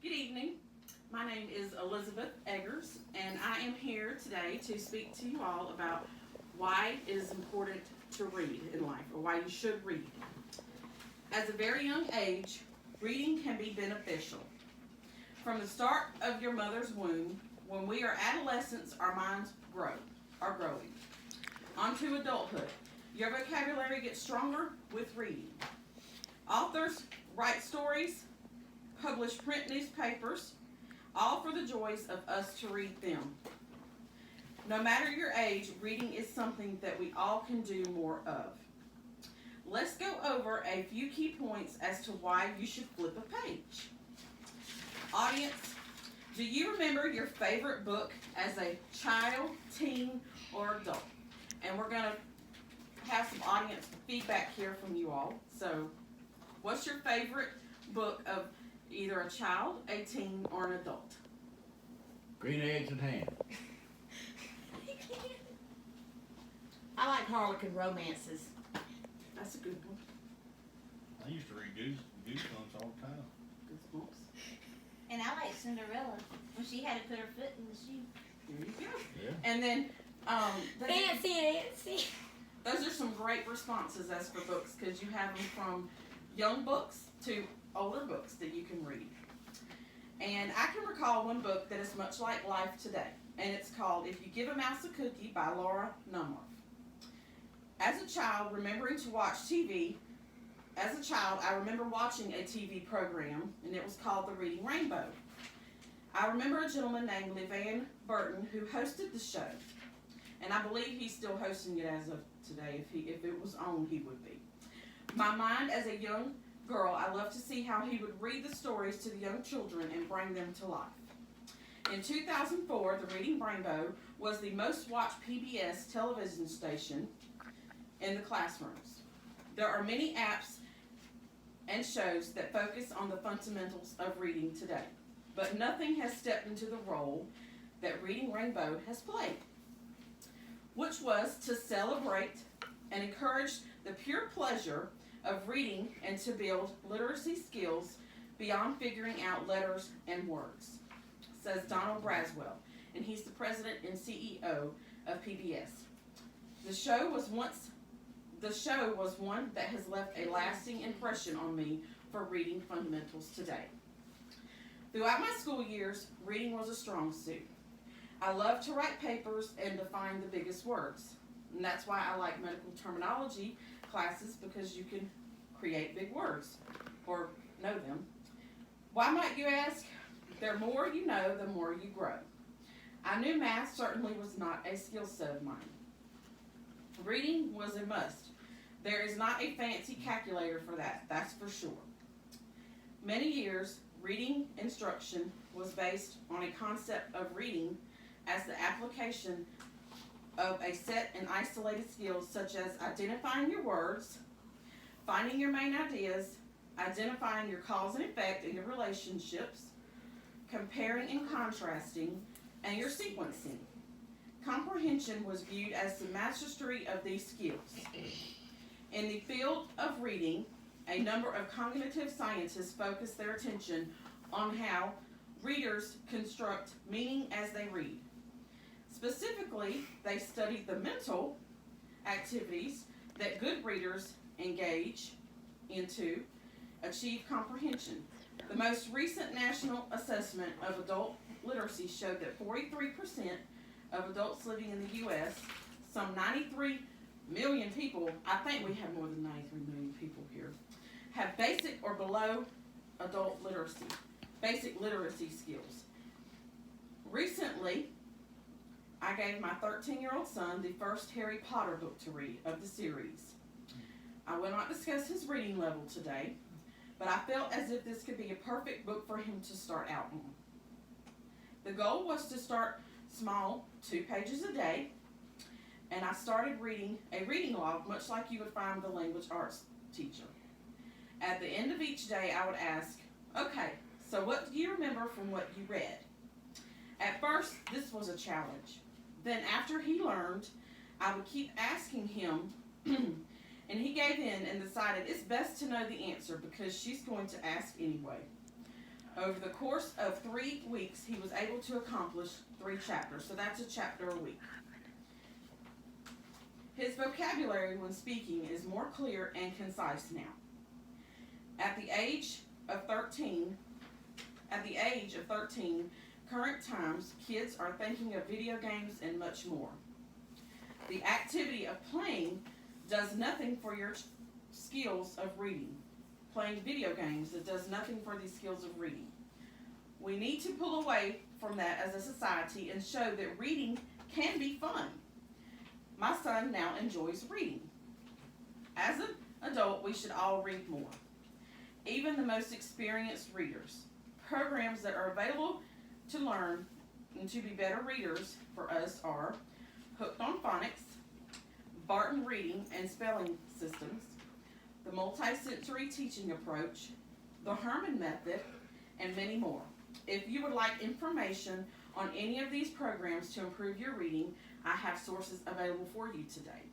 Good evening. My name is Elizabeth Eggers, and I am here today to speak to you all about why it is important to read in life, or why you should read. At a very young age, reading can be beneficial. From the start of your mother's womb, when we are adolescents, our minds are growing. Onto adulthood, your vocabulary gets stronger with reading. Authors write stories, publish print newspapers, all for the joys of us to read them. No matter your age, reading is something that we all can do more of. Let's go over a few key points as to why you should flip a page. Audience, do you remember your favorite book as a child, teen, or adult? And we're going to have some audience feedback here from you all. So, what's your favorite book of either a child, a teen, or an adult? Green eggs and ham. I like Harlequin romances. That's a good one. I used to read Goosebumps all the time. Goosebumps. And I like Cinderella when she had to put her foot in the shoe. There you go. Yeah. And then, Fancy. those are some great responses as for books, because you have them from young books to older books that you can read. And I can recall one book that is much like life today, and it's called If You Give a Mouse a Cookie by Laura Nummer. As a child, remembering to watch TV, I remember watching a TV program, and it was called The Reading Rainbow. I remember a gentleman named LeVan Burton who hosted the show, and I believe he's still hosting it as of today. If it was on, he would be. My mind as a young girl, I loved to see how he would read the stories to the young children and bring them to life. In 2004, The Reading Rainbow was the most watched PBS television station in the classrooms. There are many apps and shows that focus on the fundamentals of reading today, but nothing has stepped into the role that Reading Rainbow has played, which was to celebrate and encourage the pure pleasure of reading and to build literacy skills beyond figuring out letters and words, says Donald Braswell, and he's the president and CEO of PBS. The show was one that has left a lasting impression on me for reading fundamentals today. Throughout my school years, reading was a strong suit. I loved to write papers and define the biggest words. And that's why I like medical terminology classes, because you can create big words or know them. Why might you ask? The more you know, the more you grow. I knew math certainly was not a skill set of mine. Reading was a must. There is not a fancy calculator for that, that's for sure. Many years, reading instruction was based on a concept of reading as the application of a set and isolated skills such as identifying your words, finding your main ideas, identifying your cause and effect in your relationships, comparing and contrasting, and your sequencing. Comprehension was viewed as the mastery of these skills. In the field of reading, a number of cognitive scientists focus their attention on how readers construct meaning as they read. Specifically, they studied the mental activities that good readers engage in to achieve comprehension. The most recent national assessment of adult literacy showed that 43% of adults living in the U.S., some 93 million people, I think we have more than 93 million people here, have basic or below adult literacy, basic literacy skills. Recently, I gave my 13-year-old son the first Harry Potter book to read of the series. I will not discuss his reading level today, but I felt as if this could be a perfect book for him to start out on. The goal was to start small, 2 pages a day, and I started reading a reading log, much like you would find the language arts teacher. At the end of each day, I would ask, okay, so what do you remember from what you read? At first, this was a challenge. Then after he learned, I would keep asking him, and he gave in and decided it's best to know the answer because she's going to ask anyway. Over the course of 3 weeks, he was able to accomplish 3 chapters, so that's a chapter a week. His vocabulary when speaking is more clear and concise now. At the age of 13, current times, kids are thinking of video games and much more. The activity of playing does nothing for your skills of reading. Playing video games, it does nothing for these skills of reading. We need to pull away from that as a society and show that reading can be fun. My son now enjoys reading. As an adult, we should all read more. Even the most experienced readers. Programs that are available to learn and to be better readers for us are Hooked on Phonics, Barton Reading and Spelling Systems, the Multisensory Teaching Approach, the Herman Method, and many more. If you would like information on any of these programs to improve your reading, I have sources available for you today.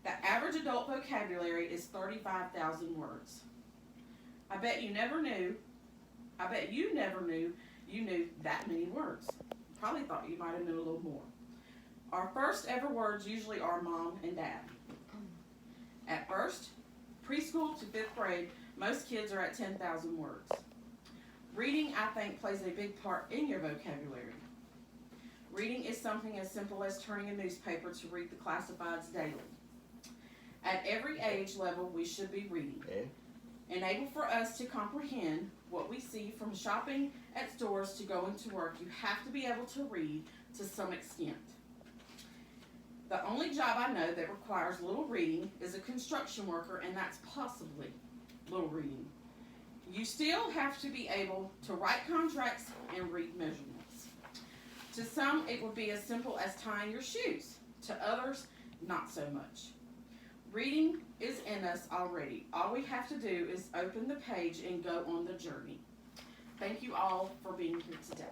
The average adult vocabulary is 35,000 words. I bet you never knew you knew that many words. Probably thought you might have known a little more. Our first ever words usually are mom and dad. At first, preschool to 5th grade, most kids are at 10,000 words. Reading, I think, plays a big part in your vocabulary. Reading is something as simple as turning a newspaper to read the classifieds daily. At every age level, we should be reading. Enable for us to comprehend what we see from shopping at stores to going to work. You have to be able to read to some extent. The only job I know that requires little reading is a construction worker, and that's possibly little reading. You still have to be able to write contracts and read measurements. To some, it would be as simple as tying your shoes. To others, not so much. Reading is in us already. All we have to do is open the page and go on the journey. Thank you all for being here today.